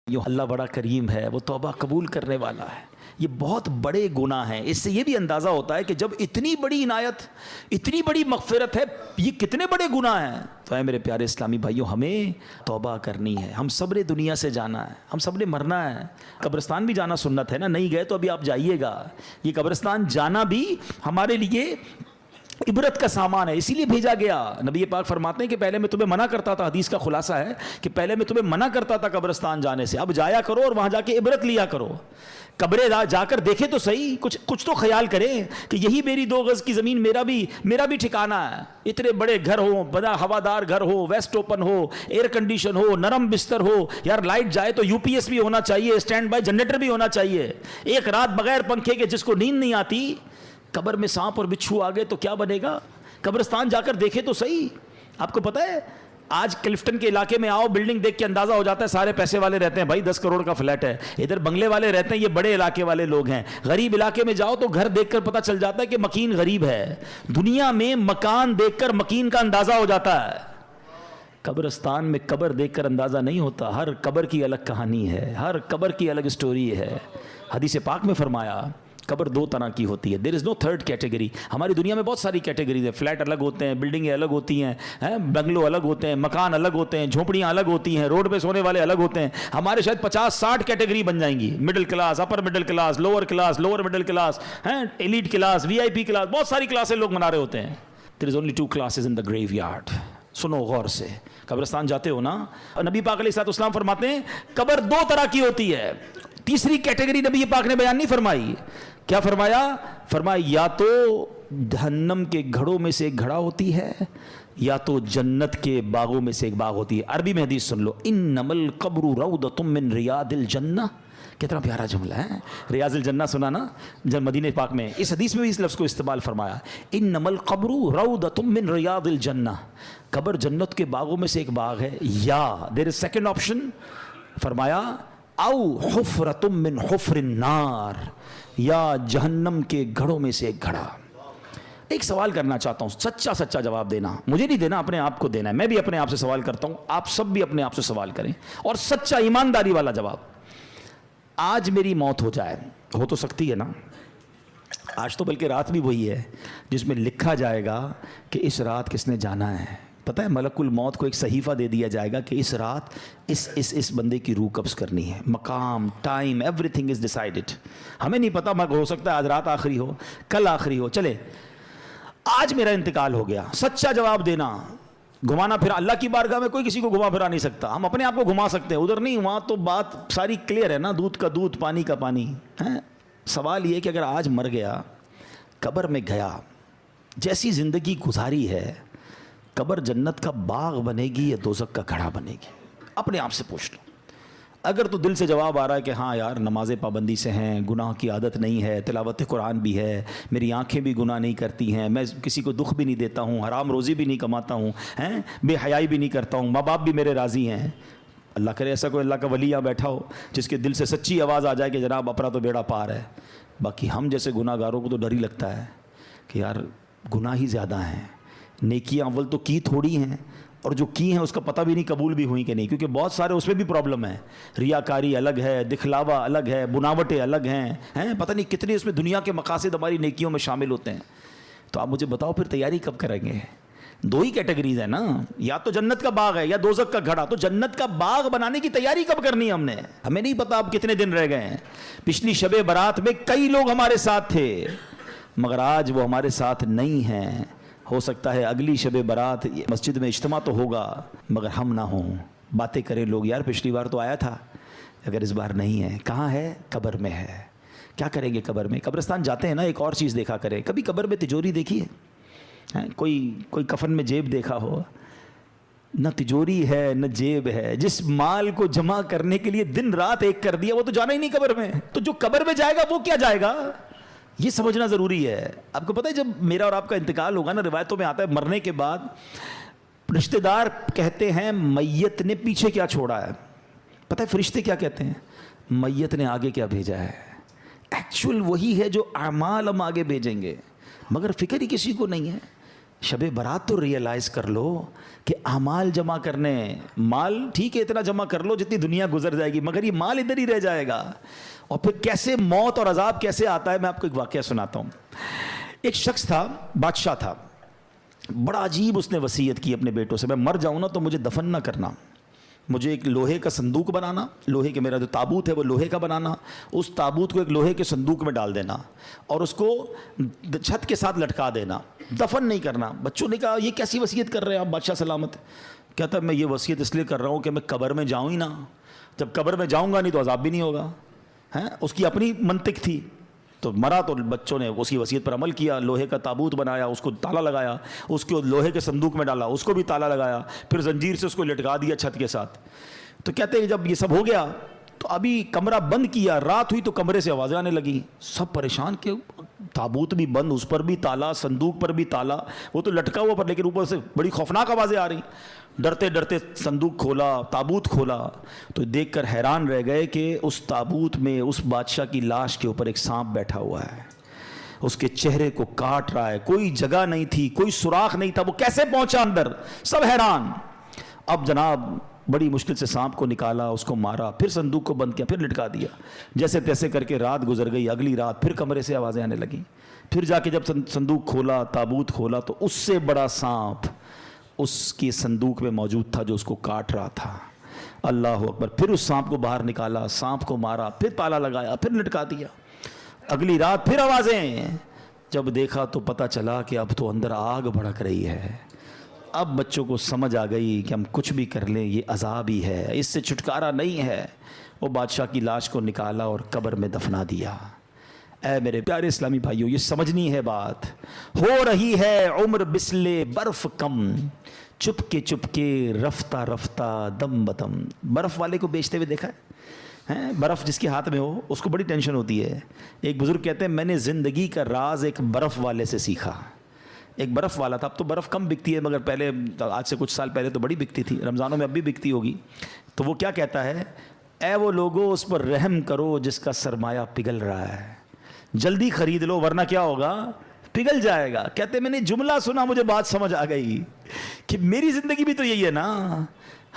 یوں اللہ بڑا کریم ہے، وہ توبہ قبول کرنے والا ہے۔ یہ بہت بڑے گناہ ہیں۔ اس سے یہ بھی اندازہ ہوتا ہے کہ جب اتنی بڑی عنایت، اتنی بڑی مغفرت ہے، یہ کتنے بڑے گناہ ہیں۔ تو اے میرے پیارے اسلامی بھائیوں، ہمیں توبہ کرنی ہے۔ ہم سب نے دنیا سے جانا ہے، ہم سب نے مرنا ہے۔ قبرستان بھی جانا سنت ہے نا، نہیں گئے تو ابھی آپ جائیے گا۔ یہ قبرستان جانا بھی ہمارے لیے عبرت کا سامان ہے، اسی لیے بھیجا گیا۔ نبی پاک فرماتے ہیں کہ پہلے میں تمہیں منع کرتا تھا، حدیث کا خلاصہ ہے کہ پہلے میں تمہیں منع کرتا تھا قبرستان جانے سے، اب جایا کرو اور وہاں جا کے عبرت لیا کرو۔ قبریں جا کر دیکھے تو صحیح، کچھ تو خیال کریں کہ یہی میری 2 گز کی زمین میرا بھی ٹھکانہ ہے۔ اتنے بڑے گھر ہو، بڑا ہوادار گھر ہو، ویسٹ اوپن ہو، ایئر کنڈیشن ہو، نرم بستر ہو، یار لائٹ جائے تو UPS بھی ہونا چاہیے، اسٹینڈ بائی جنریٹر بھی ہونا چاہیے۔ ایک رات بغیر پنکھے کے جس کو نیند نہیں آتی، قبر میں سانپ اور بچھو آ گئے تو کیا بنے گا؟ قبرستان جا کر دیکھے تو صحیح۔ آپ کو پتہ ہے آج کلفٹن کے علاقے میں آؤ، بلڈنگ دیکھ کے اندازہ ہو جاتا ہے سارے پیسے والے رہتے ہیں بھائی، 10 کروڑ کا فلیٹ ہے۔ ادھر بنگلے والے رہتے ہیں، یہ بڑے علاقے والے لوگ ہیں۔ غریب علاقے میں جاؤ تو گھر دیکھ کر پتہ چل جاتا ہے کہ مکین غریب ہے۔ دنیا میں مکان دیکھ کر مکین کا اندازہ ہو جاتا ہے، قبرستان میں قبر دیکھ کر اندازہ نہیں ہوتا۔ ہر قبر کی الگ کہانی ہے، ہر قبر کی الگ اسٹوری ہے۔ حدیث پاک میں فرمایا قبر 2 طرح کی ہوتی ہے، دیر از نو تھرڈ کیٹیگری۔ ہماری دنیا میں بہت ساری کیٹیگریز ہیں، فلیٹ الگ ہوتے ہیں، بلڈنگیں الگ ہوتی ہیں، بنگلو الگ ہوتے ہیں، مکان الگ ہوتے ہیں، جھونپڑیاں الگ ہوتی ہیں، روڈ پہ سونے والے الگ ہوتے ہیں۔ ہمارے شاید 50-60 کیٹیگری بن جائیں گی، middle class, upper middle class, lower middle class, elite class, VIP class, بہت ساری کلاسیں لوگ منا رہے ہوتے ہیں۔ دیر is only 2 classes in the graveyard۔ سنو غور سے، قبرستان جاتے ہو نا، نبی پاک علیہ السلام فرماتے ہیں قبر 2 طرح کی ہوتی ہے۔ تیسری کیٹیگری نبی پاک نے بیان نہیں فرمائی۔ کیا فرمایا؟ فرمایا یا تو جہنم کے گھڑوں میں سے ایک گھڑا ہوتی ہے، یا تو جنت کے باغوں میں سے ایک باغ ہوتی ہے۔ عربی میں حدیث سن لو، انما القبر روضۃ من ریاض الجنہ۔ کتنا پیارا جملہ ہے، ریاض الجنہ سنا نا جب مدینہ پاک میں، اس حدیث میں بھی اس لفظ کو استعمال فرمایا، انما القبر روضۃ من ریاض الجنہ۔ قبر جنت کے باغوں میں سے ایک باغ ہے، یا دیر از سیکنڈ آپشن، فرمایا او حفرۃ من حفر النار، یا جہنم کے گھڑوں میں سے ایک گھڑا۔ ایک سوال کرنا چاہتا ہوں، سچا جواب دینا، مجھے نہیں دینا، اپنے آپ کو دینا ہے۔ میں بھی اپنے آپ سے سوال کرتا ہوں، آپ سب بھی اپنے آپ سے سوال کریں، اور سچا ایمانداری والا جواب۔ آج میری موت ہو جائے، ہو تو سکتی ہے نا، آج تو بلکہ رات بھی وہی ہے جس میں لکھا جائے گا کہ اس رات کس نے جانا ہے۔ پتہ ہے ملک الموت کو ایک صحیفہ دے دیا جائے گا کہ اس رات اس بندے کی روح قبض کرنی ہے، مقام، time, every thing is decided. ہمیں نہیں پتا، ہو سکتا ہے آج رات آخری ہو، کل آخری ہو، چلے آج میرا انتقال ہو گیا۔ سچا جواب دینا، گھمانا پھرا، اللہ کی بارگاہ میں کوئی کسی کو گھما پھرا نہیں سکتا، ہم اپنے آپ کو گھما سکتے ہیں، ادھر نہیں، وہاں تو بات ساری کلیئر ہے نا، دودھ کا دودھ، پانی کا پانی ہے۔ سوال یہ کہ اگر آج مر گیا، قبر میں گیا، جیسی زندگی گزاری ہے، قبر جنت کا باغ بنے گی یا دوزخ کا گھڑا بنے گی؟ اپنے آپ سے پوچھ لو۔ اگر تو دل سے جواب آ رہا ہے کہ ہاں یار نماز پابندی سے ہیں، گناہ کی عادت نہیں ہے، تلاوت قرآن بھی ہے، میری آنکھیں بھی گناہ نہیں کرتی ہیں، میں کسی کو دکھ بھی نہیں دیتا ہوں، حرام روزی بھی نہیں کماتا ہوں، بے حیائی بھی نہیں کرتا ہوں، ماں باپ بھی میرے راضی ہیں، اللہ کرے ایسا کوئی اللہ کا ولی یہاں بیٹھا ہو جس کے دل سے سچی آواز آ جائے کہ جناب اپنا تو بیڑا پار ہے۔ باقی ہم جیسے گناہ گاروں کو تو ڈر ہی لگتا ہے کہ یار گناہ ہی زیادہ ہیں، نیکیاں اول تو کی تھوڑی ہیں، اور جو کی ہیں اس کا پتہ بھی نہیں قبول بھی ہوئی کہ نہیں، کیونکہ بہت سارے اس میں بھی پرابلم ہے، ریاکاری الگ ہے، دکھلاوا الگ ہے، بناوٹیں الگ ہیں، پتہ نہیں کتنے اس میں دنیا کے مقاصد ہماری نیکیوں میں شامل ہوتے ہیں۔ تو آپ مجھے بتاؤ پھر تیاری کب کریں گے؟ 2 ہی کیٹیگریز ہیں نا، یا تو جنت کا باغ ہے یا دوزخ کا گھڑا۔ تو جنت کا باغ بنانے کی تیاری کب کرنی ہے ہم نے؟ ہمیں نہیں پتا اب کتنے دن رہ گئے ہیں۔ پچھلی شب برات میں کئی لوگ ہمارے ساتھ تھے، مگر آج وہ ہمارے ساتھ نہیں ہیں۔ ہو سکتا ہے اگلی شب برات مسجد میں اجتماع تو ہوگا مگر ہم نہ ہوں، باتیں کریں لوگ، یار پچھلی بار تو آیا تھا، اگر اس بار نہیں ہے، کہاں ہے؟ قبر میں ہے۔ کیا کریں گے قبر میں؟ قبرستان جاتے ہیں نا، ایک اور چیز دیکھا کریں، کبھی قبر میں تجوری دیکھی ہے؟ کوئی کفن میں جیب دیکھا ہو؟ نہ تجوری ہے نہ جیب ہے۔ جس مال کو جمع کرنے کے لیے دن رات ایک کر دیا وہ تو جانا ہی نہیں قبر میں، تو جو قبر میں جائے گا وہ کیا جائے گا؟ یہ سمجھنا ضروری ہے۔ آپ کو پتہ ہے جب میرا اور آپ کا انتقال ہوگا نا، روایتوں میں آتا ہے مرنے کے بعد رشتہ دار کہتے ہیں میت نے پیچھے کیا چھوڑا ہے، پتہ ہے فرشتے کیا کہتے ہیں؟ میت نے آگے کیا بھیجا ہے۔ ایکچوئل وہی ہے جو اعمال ہم آگے بھیجیں گے، مگر فکر ہی کسی کو نہیں ہے۔ شب برات تو ریئلائز کر لو کہ اعمال جمع کرنے، مال ٹھیک ہے اتنا جمع کر لو جتنی دنیا گزر جائے گی، مگر یہ مال ادھر ہی رہ جائے گا. اور پھر کیسے موت اور عذاب کیسے آتا ہے، میں آپ کو ایک واقعہ سناتا ہوں. ایک شخص تھا، بادشاہ تھا، بڑا عجیب اس نے وصیت کی اپنے بیٹوں سے، میں مر جاؤں نا تو مجھے دفن نہ کرنا، مجھے ایک لوہے کا صندوق بنانا، لوہے کے، میرا جو تابوت ہے وہ لوہے کا بنانا، اس تابوت کو ایک لوہے کے صندوق میں ڈال دینا اور اس کو چھت کے ساتھ لٹکا دینا، دفن نہیں کرنا. بچوں نے کہا یہ کیسی وصیت کر رہے ہیں آپ بادشاہ سلامت؟ کہتا میں یہ وصیت اس لیے کر رہا ہوں کہ میں قبر میں جاؤں ہی نا، جب قبر میں جاؤں گا نہیں تو عذاب بھی نہیں ہوگا. ہیں اس کی اپنی منطق تھی. تو مرا تو بچوں نے اس کی وصیت پر عمل کیا، لوہے کا تابوت بنایا، اس کو تالا لگایا، اس کو لوہے کے صندوق میں ڈالا، اس کو بھی تالا لگایا، پھر زنجیر سے اس کو لٹکا دیا چھت کے ساتھ. تو کہتے ہیں جب یہ سب ہو گیا تو ابھی کمرہ بند کیا، رات ہوئی تو کمرے سے آوازیں آنے لگی، سب پریشان کہ تابوت بھی بند، اس پر بھی تالا، صندوق پر بھی تالا، وہ تو لٹکا ہوا پر لیکن اوپر سے بڑی خوفناک آوازیں آ رہی. ڈرتے ڈرتے صندوق کھولا، تابوت کھولا تو دیکھ کر حیران رہ گئے کہ اس تابوت میں اس بادشاہ کی لاش کے اوپر ایک سانپ بیٹھا ہوا ہے، اس کے چہرے کو کاٹ رہا ہے، کوئی جگہ نہیں تھی، کوئی سوراخ نہیں تھا، وہ کیسے پہنچا اندر، سب حیران. اب جناب بڑی مشکل سے سانپ کو نکالا، اس کو مارا، پھر صندوق کو بند کیا، پھر لٹکا دیا. جیسے تیسے کر کے رات گزر گئی. اگلی رات پھر کمرے سے آوازیں آنے لگیں، پھر جا کے جب صندوق کھولا، تابوت کھولا تو اس سے بڑا سانپ اس کی صندوق میں موجود تھا جو اس کو کاٹ رہا تھا. اللہ اکبر. پھر اس سانپ کو باہر نکالا، سانپ کو مارا، پھر تالا لگایا، پھر لٹکا دیا. اگلی رات پھر آوازیں، جب دیکھا تو پتہ چلا کہ اب تو اندر آگ بھڑک رہی ہے. اب بچوں کو سمجھ آ گئی کہ ہم کچھ بھی کر لیں یہ عذاب ہی ہے، اس سے چھٹکارا نہیں ہے. وہ بادشاہ کی لاش کو نکالا اور قبر میں دفنا دیا. اے میرے پیارے اسلامی بھائیوں، یہ سمجھنی ہے بات. ہو رہی ہے عمر بسلے برف کم، چپ کے رفتہ رفتہ دم بدم. برف والے کو بیچتے ہوئے دیکھا ہے؟ برف جس کے ہاتھ میں ہو اس کو بڑی ٹینشن ہوتی ہے. ایک بزرگ کہتے ہیں میں نے زندگی کا راز ایک برف والے سے سیکھا. ایک برف والا تھا، اب تو برف کم بکتی ہے مگر پہلے، آج سے کچھ سال پہلے تو بڑی بکتی تھی، رمضانوں میں اب بھی بکتی ہوگی. تو وہ کیا کہتا ہے، اے وہ لوگو اس پر رحم کرو جس کا سرمایہ پگھل رہا ہے، جلدی خرید لو ورنہ کیا ہوگا، پگھل جائے گا. کہتے میں نے جملہ سنا مجھے بات سمجھ آ گئی کہ میری زندگی بھی تو یہی ہے نا.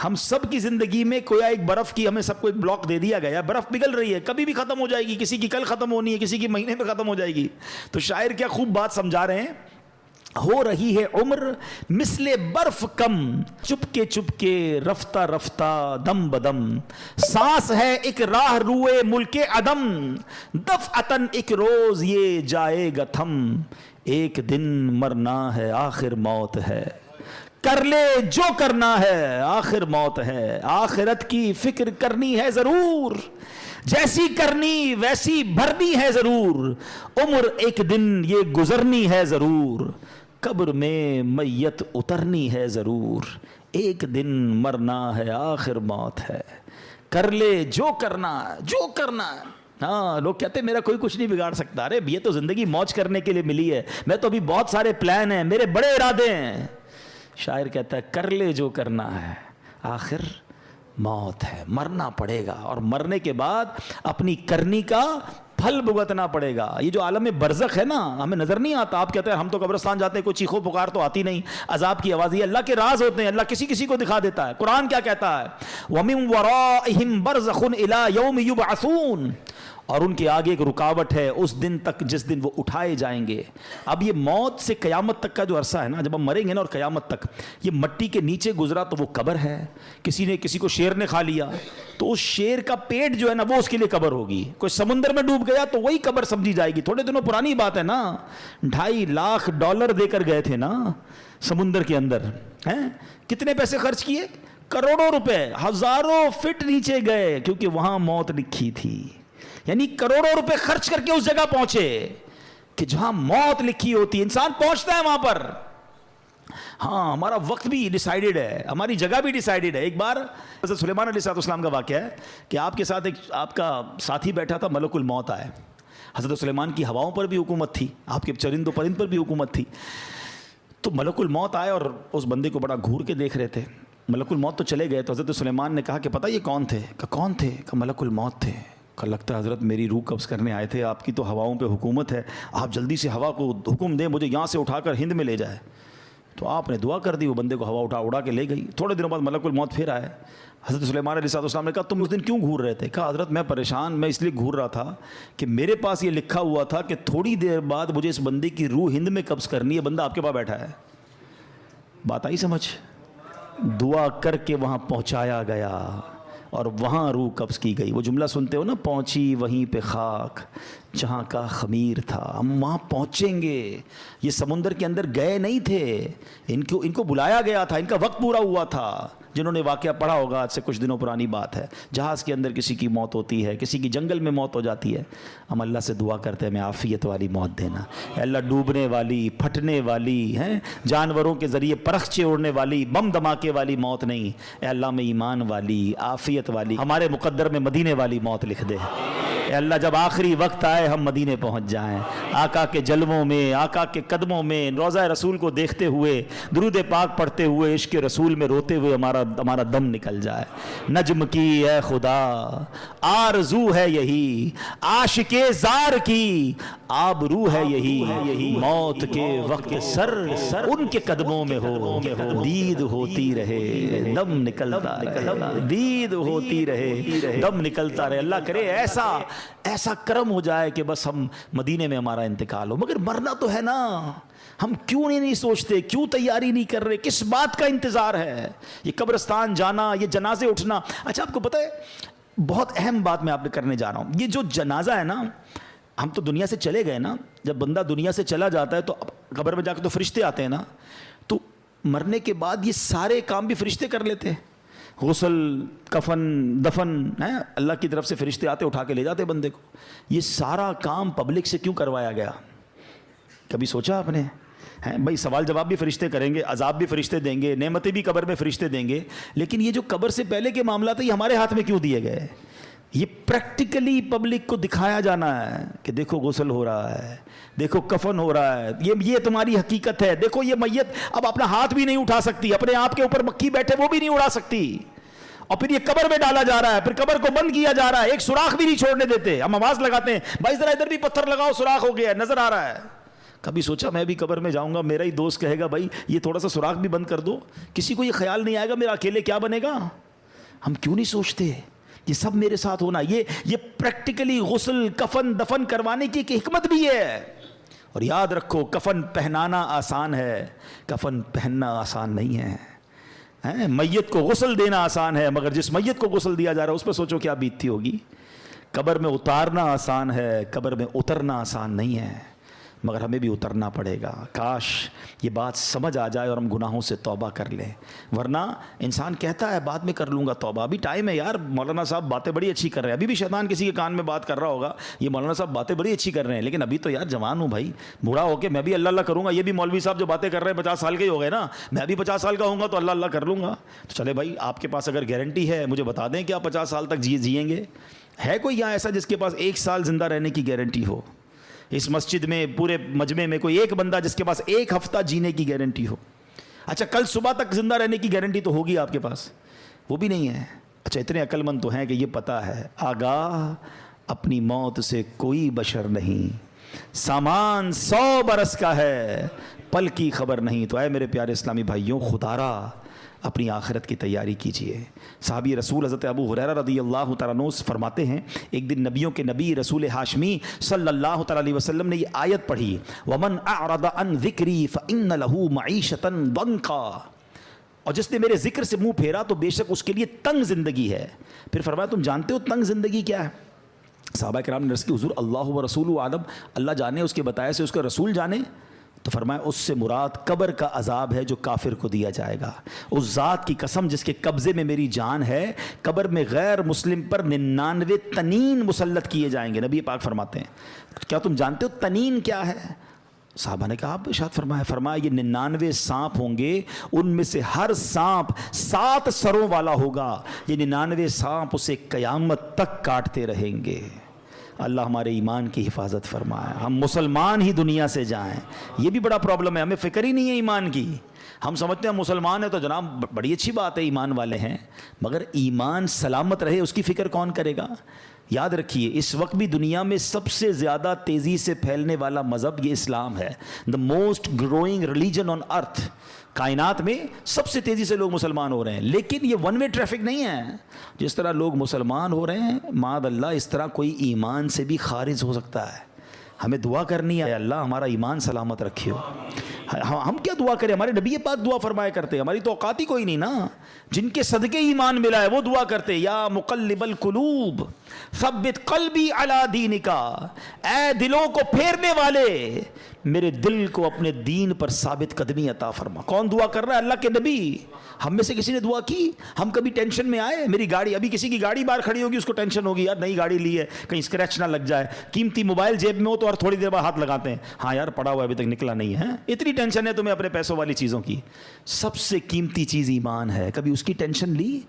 ہم سب کی زندگی میں کوئی ایک برف کی، ہمیں سب کو ایک بلاک دے دیا گیا، برف پگھل رہی ہے، کبھی بھی ختم ہو جائے گی، کسی کی کل ختم ہونی ہے، کسی کی مہینے میں ختم ہو جائے گی. تو شاعر کیا خوب بات سمجھا رہے ہیں، ہو رہی ہے عمر مثل برف کم، چپ کے رفتہ رفتہ دم بدم، سانس ہے ایک راہ روئے ملک عدم، دفعتن ایک روز یہ جائے گا تھم، ایک دن مرنا ہے آخر موت ہے، کر لے جو کرنا ہے آخر موت ہے، آخرت کی فکر کرنی ہے ضرور، جیسی کرنی ویسی بھرنی ہے ضرور، عمر ایک دن یہ گزرنی ہے ضرور، قبر میں میت اترنی ہے ضرور، ایک دن مرنا ہے آخر موت ہے، کر لے جو کرنا جو کرنا. ہاں لوگ کہتے ہیں میرا کوئی کچھ نہیں بگاڑ سکتا. ارے یہ تو زندگی موج کرنے کے لیے ملی ہے، میں تو ابھی بہت سارے پلان ہیں، میرے بڑے ارادے ہیں. شاعر کہتا ہے کر لے جو کرنا ہے آخر موت ہے، مرنا پڑے گا اور مرنے کے بعد اپنی کرنی کا پھل بھگتنا پڑے گا. یہ جو عالم برزخ ہے نا ہمیں نظر نہیں آتا. آپ کہتے ہیں ہم تو قبرستان جاتے ہیں کوئی چیخو پکار تو آتی نہیں، عذاب کی آواز، یہ اللہ کے راز ہوتے ہیں، اللہ کسی کسی کو دکھا دیتا ہے. قرآن کیا کہتا ہے، وَمِن وَرَائِهِمْ بَرْزَخٌ إِلَى يَوْمِ يُبْعَثُونَ، اور ان کے آگے ایک رکاوٹ ہے اس دن تک جس دن وہ اٹھائے جائیں گے. اب یہ موت سے قیامت تک کا جو عرصہ ہے نا، جب ہم مریں گے نا اور قیامت تک، یہ مٹی کے نیچے گزرا تو وہ قبر ہے. کسی کو شیر نے کھا لیا تو اس شیر کا پیٹ جو ہے نا وہ اس کے لیے قبر ہوگی. کوئی سمندر میں ڈوب گیا تو وہی قبر سمجھی جائے گی. تھوڑے دنوں پرانی بات ہے نا، $2.5 لاکھ دے کر گئے تھے نا سمندر کے اندر. کتنے پیسے خرچ کیے؟ کروڑوں روپے. ہزاروں فٹ نیچے گئے کیونکہ وہاں موت لکھی تھی. یعنی کروڑوں روپے خرچ کر کے اس جگہ پہنچے کہ جہاں موت لکھی ہوتی. انسان پہنچتا ہے وہاں پر. ہاں ہمارا وقت بھی ڈیسائیڈڈ ہے، ہماری جگہ بھی ڈیسائیڈڈ ہے. ایک بار حضرت سلیمان علیہ السلام کا واقعہ ہے کہ آپ کے ساتھ ایک آپ کا ساتھی بیٹھا تھا، ملک الموت آئے. حضرت سلیمان کی ہواؤں پر بھی حکومت تھی، آپ کے چرند و پرند پر بھی حکومت تھی. تو ملک الموت آئے اور اس بندے کو بڑا گھور کے دیکھ رہے تھے. ملک الموت تو چلے گئے تو حضرت سلیمان نے کہا کہ پتہ یہ کون تھے؟ کہا کون تھے؟ کہا ملک الموت تھے. لگتا ہے حضرت میری روح قبض کرنے آئے تھے، آپ کی تو ہواؤں پہ حکومت ہے، آپ جلدی سے ہوا کو حکم دیں مجھے یہاں سے اٹھا کر ہند میں لے جائے. تو آپ نے دعا کر دی, وہ بندے کو ہوا اڑا کے لے گئی. تھوڑے دنوں بعد ملک الموت پھر آئے. حضرت سلیمان علیہ السلام نے کہا تم اس دن کیوں گھور رہے تھے؟ کہا حضرت میں پریشان, میں اس لیے گھور رہا تھا کہ میرے پاس یہ لکھا ہوا تھا کہ تھوڑی دیر بعد مجھے اس بندے کی روح ہند میں قبض کرنی ہے, بندہ آپ کے پاس بیٹھا ہے. بات آئی سمجھ؟ دعا کر کے وہاں پہنچایا گیا اور وہاں روح قبض کی گئی. وہ جملہ سنتے ہو نا, پہنچی وہیں پہ خاک جہاں کا خمیر تھا. ہم وہاں پہنچیں گے. یہ سمندر کے اندر گئے نہیں تھے, ان کو بلایا گیا تھا, ان کا وقت پورا ہوا تھا. جنہوں نے واقعہ پڑھا ہوگا, آج سے کچھ دنوں پرانی بات ہے, جہاز کے اندر کسی کی موت ہوتی ہے, کسی کی جنگل میں موت ہو جاتی ہے. ہم اللہ سے دعا کرتے ہیں ہمیں عافیت والی موت دینا. اے اللہ ڈوبنے والی, پھٹنے والی ہیں, جانوروں کے ذریعے پرخچے اڑنے والی, بم دھماکے والی موت نہیں. اے اللہ میں ایمان والی, عافیت والی, ہمارے مقدر میں مدینے والی موت لکھ دے. اے اللہ جب آخری وقت آئے ہم مدینے پہنچ جائیں, آقا کے جلووں میں, آقا کے قدموں میں, روضہ رسول کو دیکھتے ہوئے, درود پاک پڑھتے ہوئے, عشق رسول میں روتے ہوئے ہمارا دم نکل جائے. نجم کی اے خدا آرزو ہے یہی, عاشق زار کی آبرو ہے یہی, موت کے وقت سر ان کے قدموں میں ہو, دید ہوتی رہے دم نکلتا رہے, دید ہوتی رہے دم نکلتا رہے. اللہ کرے ایسا کرم ہو جائے کہ بس ہم مدینے میں ہمارا انتقال ہو. مگر مرنا تو ہے نا, ہم کیوں نہیں سوچتے, کیوں تیاری نہیں کر رہے, کس بات کا انتظار ہے؟ یہ قبرستان جانا, یہ جنازے اٹھنا. اچھا آپ کو پتہ ہے بہت اہم بات میں آپ نے کرنے جا رہا ہوں, یہ جو جنازہ ہے نا, ہم تو دنیا سے چلے گئے نا, جب بندہ دنیا سے چلا جاتا ہے تو قبر میں جا کے تو فرشتے آتے ہیں نا, تو مرنے کے بعد یہ سارے کام بھی فرشتے کر لیتے ہیں. غسل, کفن, دفن ہے, اللہ کی طرف سے فرشتے آتے اٹھا کے لے جاتے بندے کو. یہ سارا کام پبلک سے کیوں کروایا گیا؟ کبھی سوچا آپ نے؟ بھائی سوال جواب بھی فرشتے کریں گے, عذاب بھی فرشتے دیں گے, نعمتیں بھی قبر میں فرشتے دیں گے, لیکن یہ جو قبر سے پہلے کے معاملات ہیں یہ ہمارے ہاتھ میں کیوں دیے گئے؟ یہ پریکٹیکلی پبلک کو دکھایا جانا ہے کہ دیکھو غسل ہو رہا ہے, دیکھو کفن ہو رہا ہے, یہ تمہاری حقیقت ہے. دیکھو یہ میت اب اپنا ہاتھ بھی نہیں اٹھا سکتی, اپنے آپ کے اوپر مکھی بیٹھے وہ بھی نہیں اڑا سکتی, اور پھر یہ قبر میں ڈالا جا رہا ہے, پھر قبر کو بند کیا جا رہا ہے, ایک سوراخ بھی نہیں چھوڑنے دیتے. ہم آواز لگاتے ہیں بھائی ذرا ادھر بھی پتھر لگاؤ, سوراخ ہو گیا, نظر آ رہا ہے. کبھی سوچا میں بھی قبر میں جاؤں گا, میرا ہی دوست کہے گا بھائی یہ تھوڑا سا سوراخ بھی بند کر دو, کسی کو یہ خیال نہیں آئے گا میرا اکیلے کیا بنے گا. ہم کیوں نہیں سوچتے یہ سب میرے ساتھ ہونا؟ یہ پریکٹیکلی غسل, کفن, دفن کروانے کی ایک حکمت بھی ہے. اور یاد رکھو کفن پہنانا آسان ہے, کفن پہننا آسان نہیں ہے. میت کو غسل دینا آسان ہے, مگر جس میت کو غسل دیا جا رہا ہے اس پہ سوچو کیا بیتتی ہوگی. قبر میں اتارنا آسان ہے, قبر میں اترنا آسان نہیں ہے, مگر ہمیں بھی اترنا پڑے گا. کاش یہ بات سمجھ آ جائے اور ہم گناہوں سے توبہ کر لیں. ورنہ انسان کہتا ہے بعد میں کر لوں گا توبہ, ابھی ٹائم ہے یار. مولانا صاحب باتیں بڑی اچھی کر رہے ہیں, ابھی بھی شیطان کسی کے کان میں بات کر رہا ہوگا یہ مولانا صاحب باتیں بڑی اچھی کر رہے ہیں, لیکن ابھی تو یار جوان ہوں بھائی, بوڑھا ہو کے میں بھی اللہ اللہ کروں گا. یہ بھی مولوی صاحب جو باتیں کر رہے ہیں 50 سال کے ہی ہو گئے نا, میں بھی 50 سال کا ہوں گا تو اللہ اللہ کر لوں گا. تو چلے بھائی آپ کے پاس اگر گارنٹی ہے مجھے بتا دیں کہ آپ 50 سال تک جئیں گے. ہے کوئی یہاں ایسا جس کے پاس 1 سال زندہ رہنے کی گارنٹی ہو؟ اس مسجد میں پورے مجمع میں کوئی ایک بندہ جس کے پاس 1 ہفتہ جینے کی گارنٹی ہو؟ اچھا کل صبح تک زندہ رہنے کی گارنٹی تو ہوگی آپ کے پاس, وہ بھی نہیں ہے. اچھا اتنے عقل مند تو ہیں کہ یہ پتہ ہے آگاہ اپنی موت سے کوئی بشر نہیں, سامان 100 برس کا ہے, پل کی خبر نہیں. تو اے میرے پیارے اسلامی بھائیوں, خدارا اپنی آخرت کی تیاری کیجئے. صحابی رسول حضرت ابو ہریرہ رضی اللہ تعالیٰ عنہ فرماتے ہیں ایک دن نبیوں کے نبی رسول ہاشمی صلی اللہ تعالیٰ علیہ وسلم نے یہ آیت پڑھی, وَمَنْ أَعْرَضَ عَنْ ذِكْرِي فَإِنَّ لَهُ مَعِيشَةً ضَنْكًا, اور جس نے میرے ذکر سے منہ پھیرا تو بے شک اس کے لیے تنگ زندگی ہے. پھر فرمایا تم جانتے ہو تنگ زندگی کیا ہے؟ صحابہ کرام نے عرض کی حضور اللہ و رسول عالم, اللہ جانے اس کے بتائے سے اس کا رسول جانے. تو فرمایا اس سے مراد قبر کا عذاب ہے جو کافر کو دیا جائے گا. اس ذات کی قسم جس کے قبضے میں میری جان ہے, قبر میں غیر مسلم پر 99 تنین مسلط کیے جائیں گے. نبی پاک فرماتے ہیں کیا تم جانتے ہو تنین کیا ہے؟ صحابہ نے کہا آپ ارشاد فرمایا یہ 99 سانپ ہوں گے, ان میں سے ہر سانپ 7 سروں والا ہوگا. یہ 99 سانپ اسے قیامت تک کاٹتے رہیں گے. اللہ ہمارے ایمان کی حفاظت فرمائے, ہم مسلمان ہی دنیا سے جائیں. یہ بھی بڑا پرابلم ہے, ہمیں فکر ہی نہیں ہے ایمان کی. ہم سمجھتے ہیں مسلمان ہیں تو جناب بڑی اچھی بات ہے، ایمان والے ہیں، مگر ایمان سلامت رہے اس کی فکر کون کرے گا؟ یاد رکھیے اس وقت بھی دنیا میں سب سے زیادہ تیزی سے پھیلنے والا مذہب یہ اسلام ہے. The most growing religion on earth. کائنات میں سب سے تیزی سے لوگ مسلمان ہو رہے ہیں، لیکن یہ ون وے ٹریفک نہیں ہے. جس طرح لوگ مسلمان ہو رہے ہیں معاذ اللہ، اس طرح کوئی ایمان سے بھی خارج ہو سکتا ہے. ہمیں دعا کرنی ہے اللہ ہمارا ایمان سلامت رکھیو. ہم کیا دعا کریں؟ ہمارے نبی پاک دعا فرمایا کرتے، ہماری تو اوقات ہی کوئی نہیں نا. جن کے صدقے ایمان ملا ہے وہ دعا کرتے، یا مقلب القلوب ثبت قلبی علی دینکا، اے دلوں کو پھیرنے والے میرے دل کو اپنے دین پر ثابت قدمی عطا فرما. کون دعا کر رہا ہے؟ اللہ کے نبی. ہم میں سے کسی نے دعا کی؟ ہم کبھی ٹینشن میں آئے؟ میری گاڑی، ابھی کسی کی گاڑی باہر کھڑی ہوگی اس کو ٹینشن ہوگی، یار نئی گاڑی لی ہے کہیں اسکریچ نہ لگ جائے. قیمتی موبائل جیب میں ہو تو اور تھوڑی دیر بعد ہاتھ لگاتے ہیں، ہاں یار پڑا ہوا ابھی تک نکلا نہیں ہے. اتنی ٹینشن ہے تمہیں اپنے پیسوں والی چیزوں کی. سب سے قیمتی چیز ایمان ہے. کبھی اس کی ٹینشن لی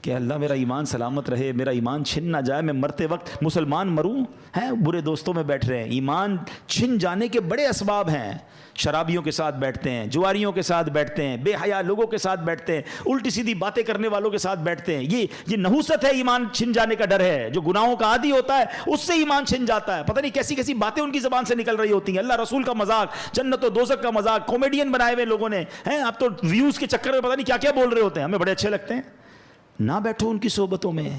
کہ اللہ میرا ایمان سلامت رہے، میرا ایمان چھن نہ جائے، میں مرتے وقت مسلمان مروں؟ ہیں برے دوستوں میں بیٹھ رہے ہیں. ایمان چھن جانے کے بڑے اسباب ہیں. شرابیوں کے ساتھ بیٹھتے ہیں، جواریوں کے ساتھ بیٹھتے ہیں، بے حیا لوگوں کے ساتھ بیٹھتے ہیں، الٹی سیدھی باتیں کرنے والوں کے ساتھ بیٹھتے ہیں. یہ نحوست ہے، ایمان چھن جانے کا ڈر ہے. جو گناہوں کا عادی ہوتا ہے اس سے ایمان چھن جاتا ہے. پتہ نہیں کیسی کیسی باتیں ان کی زبان سے نکل رہی ہوتی ہیں، اللہ رسول کا مذاق، جنت و دوزخ کا مذاق، کامیڈین بنائے ہوئے لوگوں نے ہیں. اب تو ویوز کے چکر میں پتہ نہیں کیا کیا بول رہے ہوتے ہیں، ہمیں بڑے اچھے لگتے ہیں. نہ بیٹھو ان کی صحبتوں میں.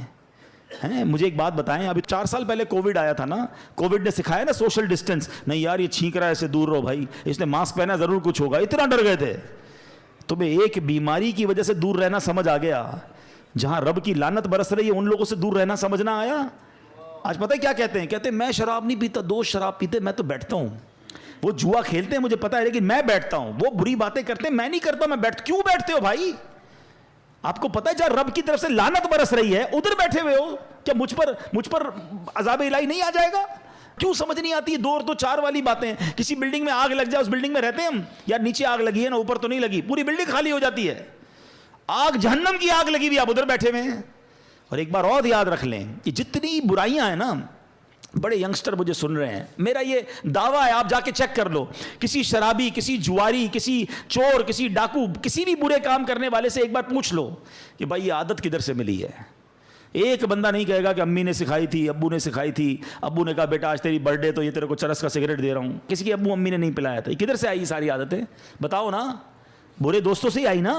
مجھے ایک بات بتائیں، ابھی 4 سال پہلے کووڈ آیا تھا نا، کووڈ نے سکھایا نا سوشل ڈسٹینس. نہیں یار یہ چھینک رہا ہے، اسے دور رہو بھائی، اس نے ماسک پہنا ضرور کچھ ہوگا. اتنا ڈر گئے تھے. تمہیں ایک بیماری کی وجہ سے دور رہنا سمجھ آ گیا. جہاں رب کی لعنت برس رہی ہے ان لوگوں سے دور رہنا سمجھ نہ آیا. آج پتہ ہے کیا کہتے ہیں؟ کہتے ہیں میں شراب نہیں پیتا، دوست شراب پیتے، میں تو بیٹھتا ہوں. وہ جوا کھیلتے ہیں مجھے پتا ہے، لیکن میں بیٹھتا ہوں. وہ بری باتیں کرتے ہیں، میں نہیں کرتا، میں کیوں بیٹھتے ہو بھائی؟ آپ کو پتہ ہے جہاں رب کی طرف سے لعنت برس رہی ہے ادھر بیٹھے ہوئے ہو. کیا مجھ پر عذاب الہی نہیں آ جائے گا؟ کیوں سمجھ نہیں آتی؟ 2 اور 2 4 والی باتیں. کسی بلڈنگ میں آگ لگ جائے، اس بلڈنگ میں رہتے ہیں ہم، یار نیچے آگ لگی ہے نا، اوپر تو نہیں لگی، پوری بلڈنگ خالی ہو جاتی ہے. آگ جہنم کی آگ لگی ہوئی، آپ ادھر بیٹھے ہوئے ہیں. اور ایک بار اور یاد رکھ لیں کہ جتنی برائیاں ہیں نا، بڑے ینگسٹر مجھے سن رہے ہیں، میرا یہ دعویٰ ہے آپ جا کے چیک کر لو، کسی شرابی، کسی جواری، کسی چور، کسی ڈاکو، کسی بھی برے کام کرنے والے سے ایک بار پوچھ لو کہ بھائی یہ عادت کدھر سے ملی ہے. ایک بندہ نہیں کہے گا کہ امی نے سکھائی تھی، ابو نے سکھائی تھی، ابو نے کہا بیٹا آج تیری برتھ ڈے تو یہ تیرے کو چرس کا سگریٹ دے رہا ہوں. کسی کی ابو امی نے نہیں پلایا تھا. یہ کدھر سے آئی یہ ساری عادتیں؟ بتاؤ نا. برے دوستوں سے ہی آئی نا.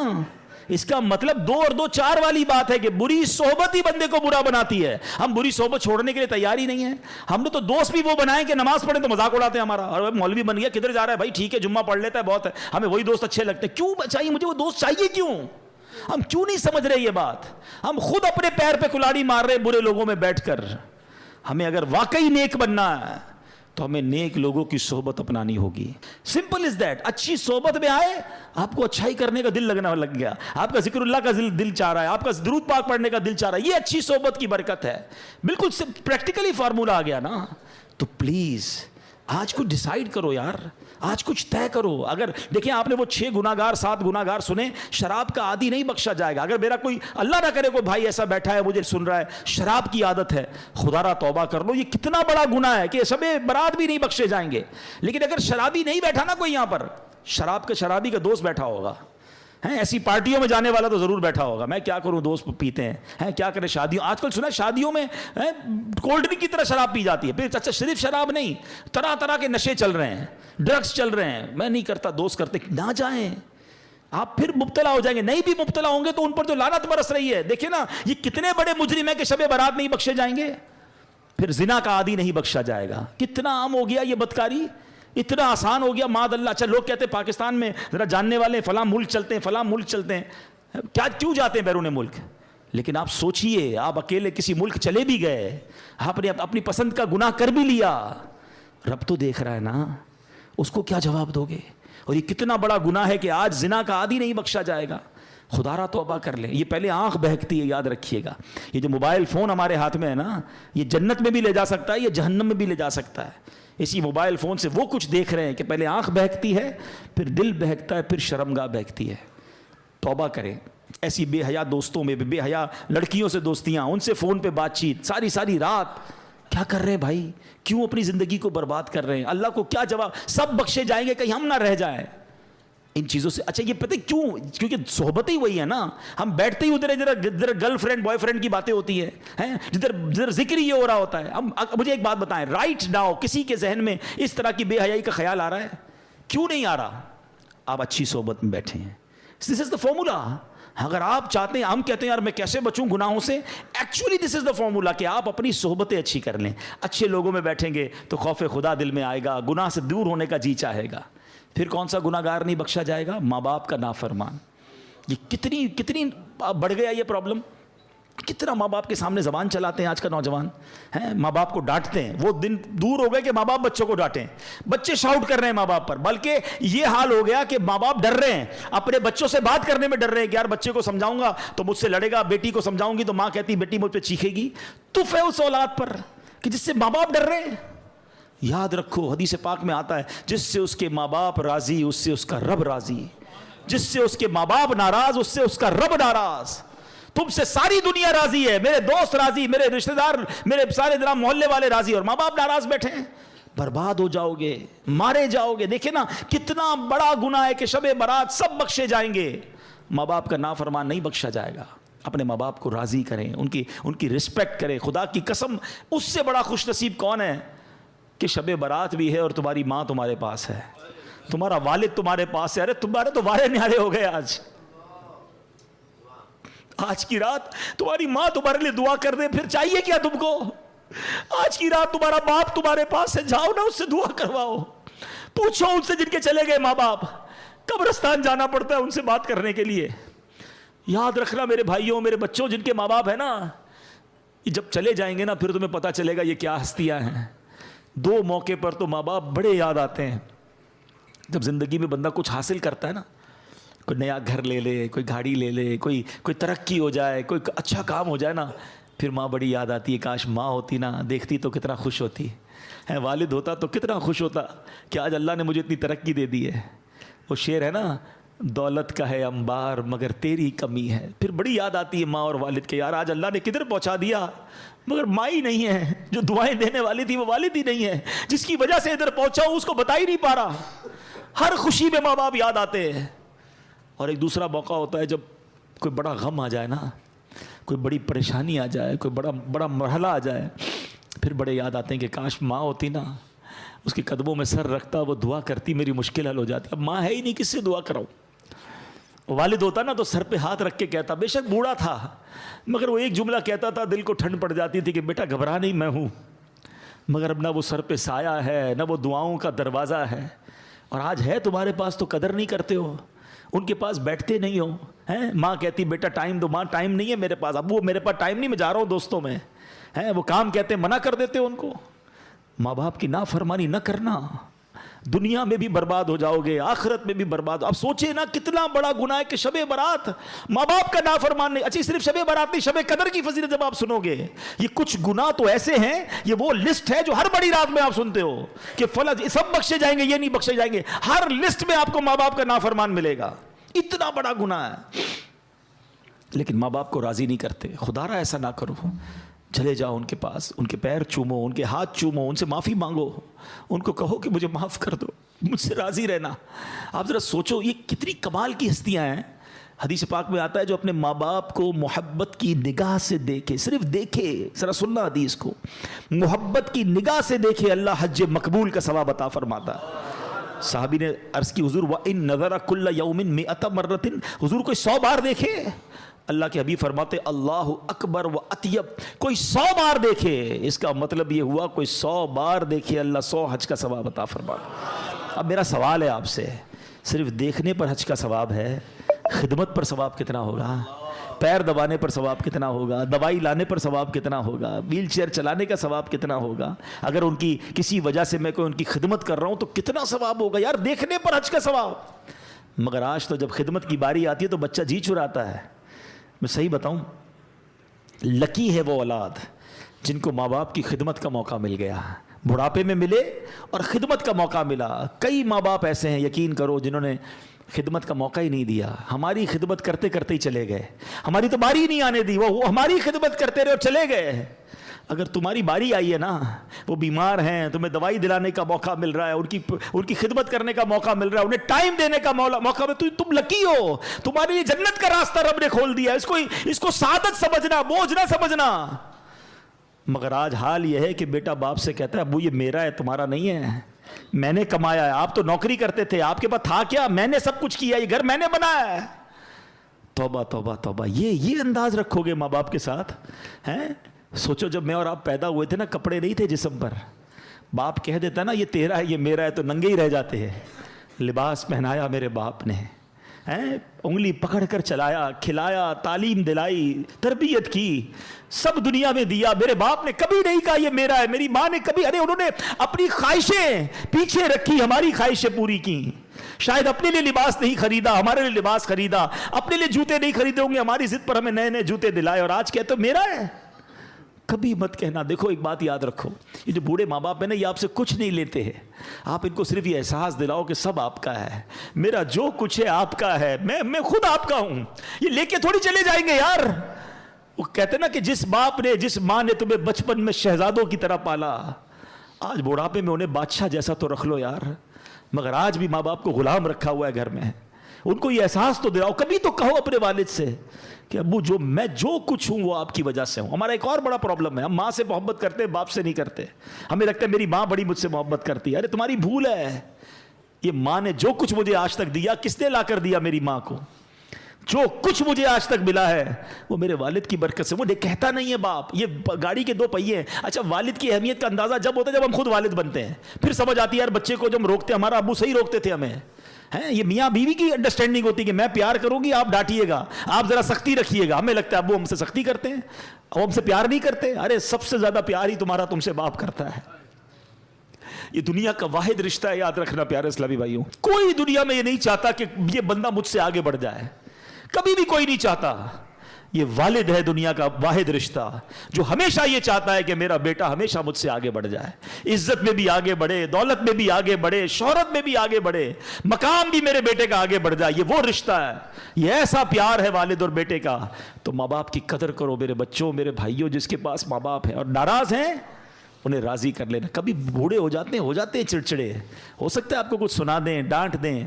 اس کا مطلب 2 اور 2 4 والی بات ہے کہ بری صحبت ہی بندے کو برا بناتی ہے. ہم بری صحبت چھوڑنے کے لیے تیار ہی نہیں ہیں. ہم نے تو دوست بھی وہ بنائے کہ نماز پڑھیں تو مذاق اڑاتے ہیں ہمارا، اور مولوی بن گیا کدھر جا رہا ہے بھائی، ٹھیک ہے جمعہ پڑھ لیتا ہے بہت ہے، ہمیں وہی دوست اچھے لگتے ہیں. کیوں چاہیے مجھے وہ دوست؟ چاہیے کیوں؟ ہم کیوں نہیں سمجھ رہے یہ بات؟ ہم خود اپنے پیر پہ کلاڑی مار رہے برے لوگوں میں بیٹھ کر. ہمیں اگر واقعی نیک بننا ہے تو ہمیں نیک لوگوں کی صحبت اپنانی ہوگی. Simple is that. اچھی صحبت میں آئے، آپ کو اچھائی کرنے کا دل لگنا لگ گیا، آپ کا ذکر اللہ کا دل چاہ رہا ہے، آپ کا درود پاک پڑھنے کا دل چاہ رہا ہے، یہ اچھی صحبت کی برکت ہے. بالکل پریکٹیکلی فارمولا آ گیا نا. تو پلیز آج کچھ ڈیسائیڈ کرو یار، آج کچھ طے کرو. اگر دیکھیں آپ نے وہ 6 گناہگار 7 گناہگار سنے، شراب کا عادی نہیں بخشا جائے گا. اگر میرا کوئی اللہ نہ کرے کوئی بھائی ایسا بیٹھا ہے مجھے سن رہا ہے، شراب کی عادت ہے، خدا را توبہ کر لو. یہ کتنا بڑا گناہ ہے کہ شب برات بھی نہیں بخشے جائیں گے. لیکن اگر شرابی نہیں بیٹھا نا کوئی یہاں پر، شرابی کا دوست بیٹھا ہوگا، ایسی پارٹیوں میں جانے والا تو ضرور بیٹھا ہوگا. میں کیا کروں، دوست پیتے ہیں کیا کریں. شادیوں آج کل سنا ہے شادیوں میں کولڈ ڈرنک کی طرح شراب پی جاتی ہے. پھر اچھا صرف شراب نہیں، طرح طرح کے نشے چل رہے ہیں، ڈرگس چل رہے ہیں. میں نہیں کرتا، دوست کرتے. نہ جائیں، آپ پھر مبتلا ہو جائیں گے. نہیں بھی مبتلا ہوں گے تو ان پر جو لعنت برس رہی ہے. دیکھیں نا یہ کتنے بڑے مجرم ہیں کہ شب برات نہیں بخشے جائیں گے. پھر زنا کا عادی نہیں بخشا جائے گا. کتنا عام ہو گیا یہ بدکاری، اتنا آسان ہو گیا معاذ اللہ. اچھا لوگ کہتے ہیں پاکستان میں ذرا جاننے والے فلاں ملک چلتے ہیں، فلاں ملک چلتے ہیں. کیوں جاتے ہیں بیرون ملک؟ لیکن آپ سوچئے، آپ اکیلے کسی ملک چلے بھی گئے، آپ نے اپنی پسند کا گناہ کر بھی لیا، رب تو دیکھ رہا ہے نا، اس کو کیا جواب دو گے؟ اور یہ کتنا بڑا گناہ ہے کہ آج زنا کا عادی نہیں بخشا جائے گا. خدا را توبہ کر لیں. یہ پہلے آنکھ بہکتی ہے، یاد رکھیے گا. یہ جو موبائل فون ہمارے ہاتھ میں ہے نا، یہ جنت میں بھی لے جا سکتا ہے، یہ جہنم میں بھی لے جا سکتا ہے. اسی موبائل فون سے وہ کچھ دیکھ رہے ہیں کہ پہلے آنکھ بہکتی ہے، پھر دل بہکتا ہے، پھر شرمگاہ بہکتی ہے. توبہ کریں. ایسی بے حیا دوستوں میں، بے حیا لڑکیوں سے دوستیاں، ان سے فون پہ بات چیت ساری رات. کیا کر رہے ہیں بھائی؟ کیوں اپنی زندگی کو برباد کر رہے ہیں؟ اللہ کو کیا جواب؟ سب بخشے جائیں گے، کہیں ہم نہ رہ جائیں. ان چیزوں سے. اچھا یہ پتہ کیوں؟ کیونکہ صحبت ہی وہی ہے نا. ہم بیٹھتے ہی ادھر گرل فرینڈ بوائے فرینڈ کی باتیں ہوتی ہیں, جدھر ذکر ہی یہ ہو رہا ہوتا ہے. مجھے ایک بات بتائیں, رائٹ ناؤ کسی کے ذہن میں اس طرح کی بے حیائی کا خیال آ رہا ہے؟ کیوں نہیں آ رہا؟ آپ اچھی صحبت میں بیٹھے ہیں. دس از دا فارمولا. اگر آپ چاہتے ہیں, ہم کہتے ہیں یار میں کیسے بچوں گناہوں سے, actually this is the formula کہ آپ اپنی صحبتیں اچھی کر لیں. اچھے لوگوں میں بیٹھیں گے تو خوف خدا دل میں آئے گا, گناہ سے دور ہونے کا جی چاہے گا. پھر کون سا گناہ گار نہیں بخشا جائے گا؟ ماں باپ کا نافرمان. یہ کتنی بڑھ گیا یہ پرابلم. کتنا ماں باپ کے سامنے زبان چلاتے ہیں آج کا نوجوان ہیں, ماں باپ کو ڈانٹتے ہیں. وہ دن دور ہو گئے کہ ماں باپ بچوں کو ڈانٹیں. بچے شاؤٹ کر رہے ہیں ماں باپ پر, بلکہ یہ حال ہو گیا کہ ماں باپ ڈر رہے ہیں, اپنے بچوں سے بات کرنے میں ڈر رہے ہیں کہ یار بچے کو سمجھاؤں گا تو مجھ سے لڑے گا, بیٹی کو سمجھاؤں گی تو ماں کہتی بیٹی مجھ پہ چیخے گی. تف ہے اس اولاد پر کہ جس سے ماں باپ ڈر رہے ہیں. یاد رکھو حدیث پاک میں آتا ہے, جس سے اس کے ماں باپ راضی اس سے اس کا رب راضی. جس سے اس کے ماں باپ ناراض اس سے اس کا رب ناراض. تم سے ساری دنیا راضی ہے, میرے دوست راضی, میرے رشتہ دار, میرے سارے جناب محلے والے راضی, اور ماں باپ ناراض بیٹھے ہیں. برباد ہو جاؤ گے, مارے جاؤ گے. دیکھیں نا کتنا بڑا گناہ ہے کہ شب برات سب بخشے جائیں گے, ماں باپ کا نافرمان نہیں بخشا جائے گا. اپنے ماں باپ کو راضی کریں, ان کی رسپیکٹ کریں. خدا کی قسم اس سے بڑا خوش نصیب کون ہے کہ شب برات بھی ہے اور تمہاری ماں تمہارے پاس ہے, تمہارا والد تمہارے پاس ہے. ارے تمہارے تو وارے نیارے ہو گئے. آج کی رات تمہاری ماں تمہارے لیے دعا کر دے, پھر چاہیے کیا تم کو؟ آج کی رات تمہارا باپ تمہارے پاس ہے, جاؤ نا اس سے دعا کرواؤ. پوچھو ان سے جن کے چلے گئے ماں باپ, قبرستان جانا پڑتا ہے ان سے بات کرنے کے لیے. یاد رکھنا میرے بھائیوں, میرے بچوں, جن کے ماں باپ ہیں نا, یہ جب چلے جائیں گے نا پھر تمہیں پتا چلے گا یہ کیا ہستیاں ہیں. دو موقع پر تو ماں باپ بڑے یاد آتے ہیں. جب زندگی میں بندہ کچھ حاصل کرتا ہے نا, کوئی نیا گھر لے لے, کوئی گاڑی لے لے, کوئی ترقی ہو جائے, کوئی اچھا کام ہو جائے نا, پھر ماں بڑی یاد آتی ہے. کاش ماں ہوتی نا, دیکھتی تو کتنا خوش ہوتی ہے. والد ہوتا تو کتنا خوش ہوتا کہ آج اللہ نے مجھے اتنی ترقی دے دی ہے. وہ شعر ہے نا, دولت کا ہے انبار مگر تیری کمی ہے. پھر بڑی یاد آتی ہے ماں اور والد کے, یار آج اللہ نے کدھر پہنچا دیا, مگر ماں ہی نہیں ہے. جو دعائیں دینے والی تھی وہ والد ہی نہیں ہے, جس کی وجہ سے ادھر پہنچا ہوں اس کو بتا ہی نہیں پا رہا. ہر خوشی میں ماں باپ یاد آتے ہیں. اور ایک دوسرا موقع ہوتا ہے جب کوئی بڑا غم آ جائے نا, کوئی بڑی پریشانی آ جائے, کوئی بڑا مرحلہ آ جائے, پھر بڑے یاد آتے ہیں کہ کاش ماں ہوتی نا, اس کے قدموں میں سر رکھتا, وہ دعا کرتی, میری مشکل حل ہو جاتی. اب ماں ہے ہی نہیں, کس سے دعا کراؤں. والد ہوتا نا تو سر پہ ہاتھ رکھ کے کہتا, بے شک بوڑھا تھا مگر وہ ایک جملہ کہتا تھا, دل کو ٹھنڈ پڑ جاتی تھی کہ بیٹا گھبرا نہیں, میں ہوں. مگر اب نہ وہ سر پہ سایہ ہے, نہ وہ دعاؤں کا دروازہ ہے. اور آج ہے تمہارے پاس تو قدر نہیں کرتے ہو, ان کے پاس بیٹھتے نہیں ہو. ماں کہتی بیٹا ٹائم دو, ماں ٹائم نہیں ہے میرے پاس, اب وہ میرے پاس ٹائم نہیں, میں جا رہا ہوں دوستوں میں. وہ کام کہتے منع کر دیتے ہو ان کو. ماں باپ کی نافرمانی نہ کرنا, دنیا میں بھی برباد ہو جاؤ گے, آخرت میں بھی برباد. اب سوچے نا کتنا بڑا گناہ ہے کہ شب برات ماں باپ کا نافرمان نہیں. اچھا صرف شب برات نہیں, شب قدر کی فضیلت جب آپ سنو گے, یہ کچھ گناہ تو ایسے ہیں, یہ وہ لسٹ ہے جو ہر بڑی رات میں آپ سنتے ہو کہ فلاں سب بخشے جائیں گے, یہ نہیں بخشے جائیں گے. ہر لسٹ میں آپ کو ماں باپ کا نافرمان ملے گا. اتنا بڑا گناہ ہے, لیکن ماں باپ کو راضی نہیں کرتے. خدا را ایسا نہ کرو, چلے جاؤ ان کے پاس, ان کے پیر چومو, ان کے ہاتھ چومو, ان سے معافی مانگو, ان کو کہو کہ مجھے معاف کر دو, مجھ سے راضی رہنا. آپ ذرا سوچو یہ کتنی کمال کی ہستیاں ہیں. حدیث پاک میں آتا ہے جو اپنے ماں باپ کو محبت کی نگاہ سے دیکھے, صرف دیکھے, ذرا سننا حدیث کو, محبت کی نگاہ سے دیکھے, اللہ حج مقبول کا ثواب عطا فرماتا. صحابی نے عرض کی حضور وَإِن نَظَرَ كُلَّ يَوْمٍ مِئَةَ مَرَّةٍ, حضور کوئی 100 بار دیکھے. اللہ کے حبیب فرماتے اللہ اکبر و اطیب, کوئی 100 بار دیکھے, اس کا مطلب یہ ہوا کوئی 100 بار دیکھے, اللہ 100 حج کا ثواب عطا فرماتا. اب میرا سوال ہے آپ سے, صرف دیکھنے پر حج کا ثواب ہے, خدمت پر ثواب کتنا ہوگا؟ پیر دبانے پر ثواب کتنا ہوگا؟ دوائی لانے پر ثواب کتنا ہوگا؟ ویل چیئر چلانے کا ثواب کتنا ہوگا؟ اگر ان کی کسی وجہ سے میں کوئی ان کی خدمت کر رہا ہوں تو کتنا ثواب ہوگا؟ یار دیکھنے پر حج کا ثواب. مگر آج تو جب خدمت کی باری آتی ہے تو بچہ جی چراتا ہے. میں صحیح بتاؤں, لکی ہے وہ اولاد جن کو ماں باپ کی خدمت کا موقع مل گیا, بڑھاپے میں ملے اور خدمت کا موقع ملا. کئی ماں باپ ایسے ہیں یقین کرو جنہوں نے خدمت کا موقع ہی نہیں دیا, ہماری خدمت کرتے کرتے ہی چلے گئے, ہماری تو باری نہیں آنے دی, وہ ہماری خدمت کرتے رہے اور چلے گئے. اگر تمہاری باری آئی ہے نا وہ بیمار ہیں, تمہیں دوائی دلانے کا موقع مل رہا ہے, ان کی خدمت کرنے کا موقع مل رہا ہے, انہیں ٹائم دینے کا موقع مل, تم لکی ہو, تمہارے لیے جنت کا راستہ رب نے کھول دیا. اس کو سعادت سمجھنا, بوجھ نہ سمجھنا. مگر آج حال یہ ہے کہ بیٹا باپ سے کہتا ہے ابو یہ میرا ہے, تمہارا نہیں ہے, میں نے کمایا ہے, آپ تو نوکری کرتے تھے, آپ کے پاس تھا کیا, میں نے سب کچھ کیا, یہ گھر میں نے بنایا ہے. توبہ توبہ توبہ. یہ انداز رکھو گے ماں باپ کے ساتھ ہیں؟ سوچو جب میں اور آپ پیدا ہوئے تھے نا, کپڑے نہیں تھے جسم پر, باپ کہہ دیتا نا یہ تیرا ہے یہ میرا ہے تو ننگے ہی رہ جاتے ہیں. لباس پہنایا میرے باپ نے, انگلی پکڑ کر چلایا, کھلایا, تعلیم دلائی, تربیت کی, سب دنیا میں دیا. میرے باپ نے کبھی نہیں کہا یہ میرا ہے, میری ماں نے کبھی, انہوں نے اپنی خواہشیں پیچھے رکھی, ہماری خواہشیں پوری کی. شاید اپنے لیے لباس نہیں خریدا, ہمارے لیے لباس خریدا, اپنے لیے جوتے نہیں خریدے ہوں گے, ہماری ضد پر ہمیں نئے نئے جوتے دلائے, اور آج کہتے میرا ہے. کبھی مت کہنا. دیکھو ایک بات یاد رکھو, یہ جو بوڑھے ماں باپ ہیں نا, یہ آپ سے کچھ نہیں لیتے ہیں. آپ ان کو صرف یہ احساس دلاؤ کہ سب آپ کا ہے, میرا جو کچھ ہے آپ کا ہے, میں خود آپ کا ہوں. یہ لے کے تھوڑی چلے جائیں گے یار. وہ کہتے نا کہ جس باپ نے, جس ماں نے تمہیں بچپن میں شہزادوں کی طرح پالا, آج بڑھاپے میں انہیں بادشاہ جیسا تو رکھ لو یار. مگر آج بھی ماں باپ کو غلام رکھا ہوا ہے گھر میں. ان کو یہ احساس تو دلاؤ, کبھی تو کہو اپنے والد سے کہ ابو میں جو کچھ ہوں وہ آپ کی وجہ سے ہوں. ہمارا ایک اور بڑا پرابلم ہے, ہم ماں سے محبت کرتے ہیں, باپ سے نہیں کرتے. ہمیں لگتا ہے میری ماں بڑی مجھ سے محبت کرتی ہے. ارے تمہاری بھول ہے. یہ ماں نے جو کچھ مجھے آج تک دیا, کس نے لا کر دیا میری ماں کو؟ جو کچھ مجھے آج تک ملا ہے وہ میرے والد کی برکت سے. وہ کہتا نہیں ہے باپ, یہ گاڑی کے دو پہیے ہیں. اچھا, والد کی اہمیت کا اندازہ جب ہوتا ہے جب ہم خود والد بنتے ہیں, پھر سمجھ آتی ہے یار بچے کو جب ہم روکتے ہیں, ہمارا ابو صحیح روکتے تھے ہمیں. یہ میاں بیوی کی انڈرسٹینڈنگ ہوتی ہے کہ میں پیار کروں گی, آپ ڈانٹیے گا, آپ ذرا سختی رکھیے گا. ہمیں لگتا ہے ابو ہم سے سختی کرتے ہیں, وہ ہم سے پیار نہیں کرتے. ارے سب سے زیادہ پیار ہی تمہارا تم سے باپ کرتا ہے. یہ دنیا کا واحد رشتہ ہے, یاد رکھنا پیارے اسلامی بھائیوں. کوئی دنیا میں یہ نہیں چاہتا کہ یہ بندہ مجھ سے آگے بڑھ جائے, کبھی بھی کوئی نہیں چاہتا. یہ والد ہے دنیا کا واحد رشتہ جو ہمیشہ یہ چاہتا ہے کہ میرا بیٹا ہمیشہ مجھ سے آگے بڑھ جائے, عزت میں بھی آگے بڑھے, دولت میں بھی آگے بڑھے, شہرت میں بھی آگے بڑھے, مقام بھی میرے بیٹے کا آگے بڑھ جائے. یہ وہ رشتہ ہے, یہ ایسا پیار ہے والد اور بیٹے کا. تو ماں باپ کی قدر کرو میرے بچوں, میرے بھائیوں. جس کے پاس ماں باپ ہیں اور ناراض ہیں انہیں راضی کر لینا. کبھی بوڑھے ہو جاتے ہیں چڑچڑے, ہو سکتا ہے آپ کو کچھ سنا دیں, ڈانٹ دیں,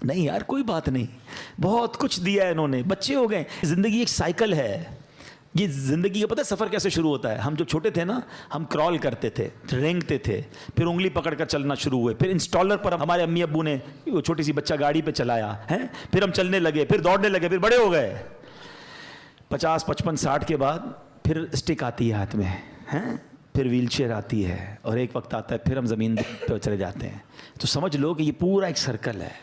نہیں یار کوئی بات نہیں, بہت کچھ دیا ہے انہوں نے, بچے ہو گئے. زندگی ایک سائیکل ہے. یہ زندگی کا پتہ ہے سفر کیسے شروع ہوتا ہے؟ ہم جب چھوٹے تھے نا, ہم کرال کرتے تھے, رینگتے تھے, پھر انگلی پکڑ کر چلنا شروع ہوئے, پھر انسٹالر پر ہمارے امی ابو نے وہ چھوٹی سی بچہ گاڑی پہ چلایا ہے, پھر ہم چلنے لگے, پھر دوڑنے لگے, پھر بڑے ہو گئے. 50 55 60 کے بعد پھر اسٹک آتی ہے ہاتھ میں, پھر ویل چیئر آتی ہے, اور ایک وقت آتا ہے پھر ہم زمین پہ چلے جاتے ہیں. تو سمجھ لو کہ یہ پورا ایک سرکل ہے.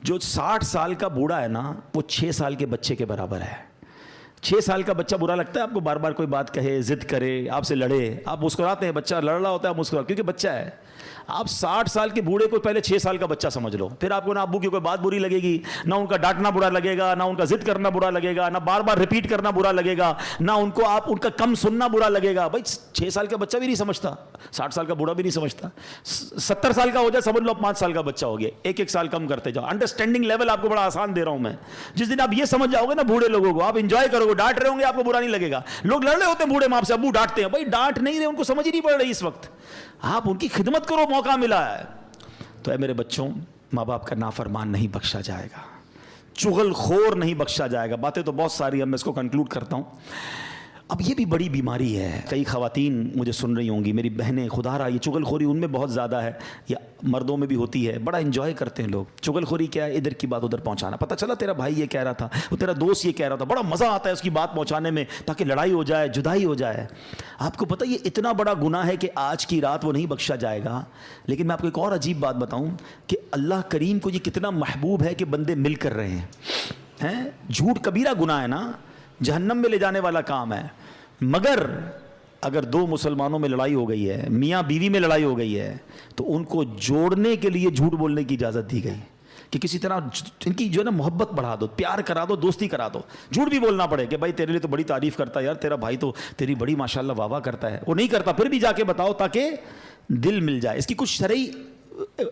جو 60 سال کا بوڑھا ہے نا, وہ 6 سال کے بچے کے برابر ہے. 6 سال کا بچہ برا لگتا ہے آپ کو, بار بار کوئی بات کہے, ضد کرے, آپ سے لڑے, آپ مسکراتے ہیں. بچہ لڑ رہا ہوتا ہے آپ مسکراتے, کیونکہ بچہ ہے. آپ 60 سال کے بوڑھے کو پہلے 6 سال کا بچہ سمجھ لو, پھر آپ کو نہ ابو کی کوئی بات بری لگے گی, نہ ان کا ڈانٹنا برا لگے گا, نہ ان کا ضد کرنا برا لگے گا, نہ بار بار ریپیٹ کرنا برا لگے گا, نہ ان کو آپ ان کا کم سننا برا لگے گا. بھائی 6 سال کا بچہ بھی نہیں سمجھتا, 60 سال کا بوڑھا بھی نہیں سمجھتا. 70 سال کا ہو جائے سمجھ لو 5 سال کا بچہ ہو گیا, ایک سال کم کرتے جاؤ. انڈرسٹینڈنگ لیول آپ کو بڑا آسان دے رہا ہوں میں. جس دن آپ یہ سمجھ جاؤ گے نا بوڑھے لوگوں کو, آپ انجوائے کرو گے, ڈانٹ رہے ہوں گے آپ کو برا نہیں لگے گا. لوگ لڑ رہے ہوتے ہیں بوڑھے ماں سے, ابو ڈانٹتے ہیں, بھائی ڈانٹ نہیں رہے, ان کو سمجھ ہی نہیں پڑ رہی اس وقت, آپ ان کی خدمت کرو, موقع ملا ہے. تو اے میرے بچوں, ماں باپ کا نافرمان نہیں بخشا جائے گا, چغل خور نہیں بخشا جائے گا. باتیں تو بہت ساری ہیں, میں اس کو کنکلوڈ کرتا ہوں. اب یہ بھی بڑی بیماری ہے. کئی خواتین مجھے سن رہی ہوں گی, میری بہنیں, خدا رہا یہ چغل خوری ان میں بہت زیادہ ہے, یا مردوں میں بھی ہوتی ہے. بڑا انجوائے کرتے ہیں لوگ. چغل خوری کیا ہے؟ ادھر کی بات ادھر پہنچانا. پتہ چلا تیرا بھائی یہ کہہ رہا تھا, وہ تیرا دوست یہ کہہ رہا تھا, بڑا مزہ آتا ہے اس کی بات پہنچانے میں, تاکہ لڑائی ہو جائے, جدائی ہو جائے. آپ کو پتہ یہ اتنا بڑا گناہ ہے کہ آج کی رات وہ نہیں بخشا جائے گا. لیکن میں آپ کو ایک اور عجیب بات بتاؤں کہ اللہ کریم کو یہ کتنا محبوب ہے کہ بندے مل کر رہے ہیں. جھوٹ کبیرہ گناہ ہے نا, جہنم میں لے جانے والا کام ہے. مگر اگر 2 مسلمانوں میں لڑائی ہو گئی ہے, میاں بیوی میں لڑائی ہو گئی ہے, تو ان کو جوڑنے کے لیے جھوٹ بولنے کی اجازت دی گئی کہ کسی طرح ان کی جو ہے نا محبت بڑھا دو, پیار کرا دو, دوستی کرا دو. جھوٹ بھی بولنا پڑے کہ بھائی تیرے لیے تو بڑی تعریف کرتا ہے یار, تیرا بھائی تو تیری بڑی ماشاءاللہ واہ واہ کرتا ہے. وہ نہیں کرتا, پھر بھی جا کے بتاؤ تاکہ دل مل جائے. اس کی کچھ شرعی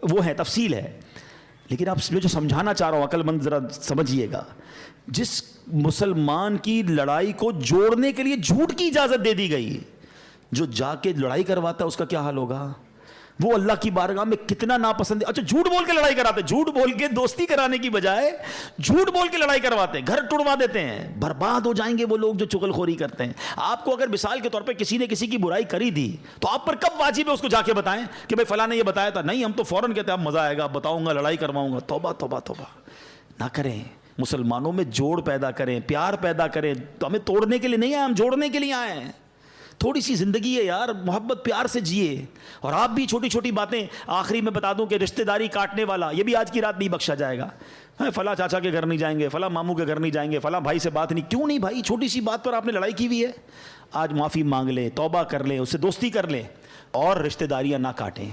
وہ ہے, تفصیل ہے. لیکن آپ جو سمجھانا چاہ رہا ہوں, عقل مند ذرا سمجھیے گا. جس مسلمان کی لڑائی کو جوڑنے کے لیے جھوٹ کی اجازت دے دی گئی, جو جا کے لڑائی کرواتا ہے اس کا کیا حال ہوگا؟ وہ اللہ کی بارگاہ میں کتنا ناپسند. اچھا جھوٹ بول کے لڑائی کراتے, جھوٹ بول کے دوستی کرانے کی بجائے جھوٹ بول کے لڑائی کرواتے ہیں, گھر ٹڑوا دیتے ہیں. برباد ہو جائیں گے وہ لوگ جو چغل خوری کرتے ہیں. آپ کو اگر مثال کے طور پہ کسی نے کسی کی برائی کری دی تو آپ پر کب واجب ہے اس کو جا کے بتائیں کہ بھائی فلاں نے یہ بتایا تھا؟ نہیں, ہم تو فوراً کہتے ہیں اب مزہ آئے گا, بتاؤں گا, لڑائی کرواؤں گا. توبہ توبہ توبہ نہ کریں. مسلمانوں میں جوڑ پیدا کریں, پیار پیدا کریں. تو ہمیں توڑنے کے لیے نہیں آئے, ہم جوڑنے کے لیے آئے ہیں. تھوڑی سی زندگی ہے یار, محبت پیار سے جیے. اور آپ بھی چھوٹی چھوٹی باتیں, آخری میں بتا دوں کہ رشتہ داری کاٹنے والا یہ بھی آج کی رات نہیں بخشا جائے گا. فلاں چاچا کے گھر نہیں جائیں گے, فلاں ماموں کے گھر نہیں جائیں گے, فلاں بھائی سے بات نہیں. کیوں نہیں بھائی, چھوٹی سی بات پر آپ نے لڑائی کی ہوئی ہے, آج معافی مانگ لیں, توبہ کر لیں, اس سے دوستی کر لیں اور رشتہ داریاں نہ کاٹیں.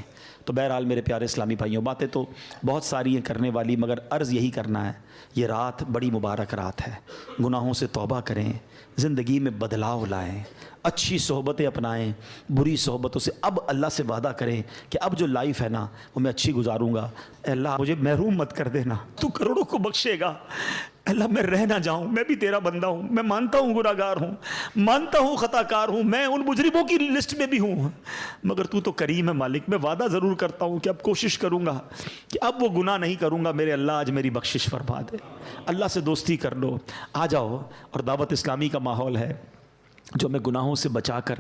تو بہرحال میرے پیارے اسلامی بھائیوں, باتیں تو بہت ساری ہیں کرنے والی, مگر عرض یہی کرنا ہے, یہ رات بڑی مبارک رات ہے. گناہوں سے توبہ کریں, زندگی میں بدلاؤ لائیں, اچھی صحبتیں اپنائیں, بری صحبتوں سے اب اللہ سے وعدہ کریں کہ اب جو لائف ہے نا وہ میں اچھی گزاروں گا. اے اللہ مجھے محروم مت کر دینا, تو کروڑوں کو بخشے گا. اللہ میں رہ نہ جاؤں, میں بھی تیرا بندہ ہوں, میں مانتا ہوں گناہ گار ہوں, مانتا ہوں خطا کار ہوں, میں ان مجرموں کی لسٹ میں بھی ہوں, مگر تو کریم ہے مالک. میں وعدہ ضرور کرتا ہوں کہ اب کوشش کروں گا کہ اب وہ گناہ نہیں کروں گا. میرے اللہ آج میری بخشش فرما دے. اللہ سے دوستی کر لو, آ جاؤ. اور دعوت اسلامی کا ماحول ہے جو ہمیں گناہوں سے بچا کر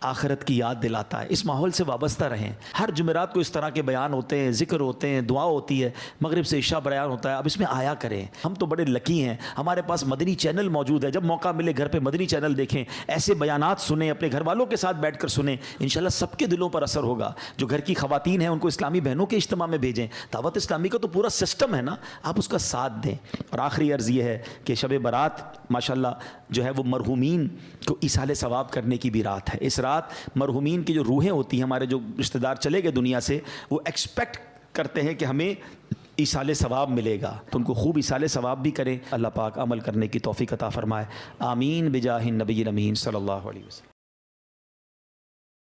آخرت کی یاد دلاتا ہے. اس ماحول سے وابستہ رہیں. ہر جمعرات کو اس طرح کے بیان ہوتے ہیں, ذکر ہوتے ہیں, دعا ہوتی ہے, مغرب سے عشاء بیان ہوتا ہے. اب اس میں آیا کریں. ہم تو بڑے لکی ہیں, ہمارے پاس مدنی چینل موجود ہے. جب موقع ملے گھر پہ مدنی چینل دیکھیں, ایسے بیانات سنیں, اپنے گھر والوں کے ساتھ بیٹھ کر سنیں. انشاءاللہ سب کے دلوں پر اثر ہوگا. جو گھر کی خواتین ہیں ان کو اسلامی بہنوں کے اجتماع میں بھیجیں. دعوت اسلامی کا تو پورا سسٹم ہے نا, آپ اس کا ساتھ دیں. اور آخری عرض یہ ہے کہ شب برات ماشاءاللہ جو ہے وہ مرحومین کو ایصال ثواب کرنے کی بھی رات ہے. اس رات مرحومین کی جو روحیں ہوتی ہیں, ہمارے جو رشتہ دار چلے گئے دنیا سے, وہ ایکسپیکٹ کرتے ہیں کہ ہمیں ایصال ثواب ملے گا, تو ان کو خوب ایصال ثواب بھی کریں. اللہ پاک عمل کرنے کی توفیق عطا فرمائے. آمین بجاہ النبی الامین صلی اللہ علیہ وسلم.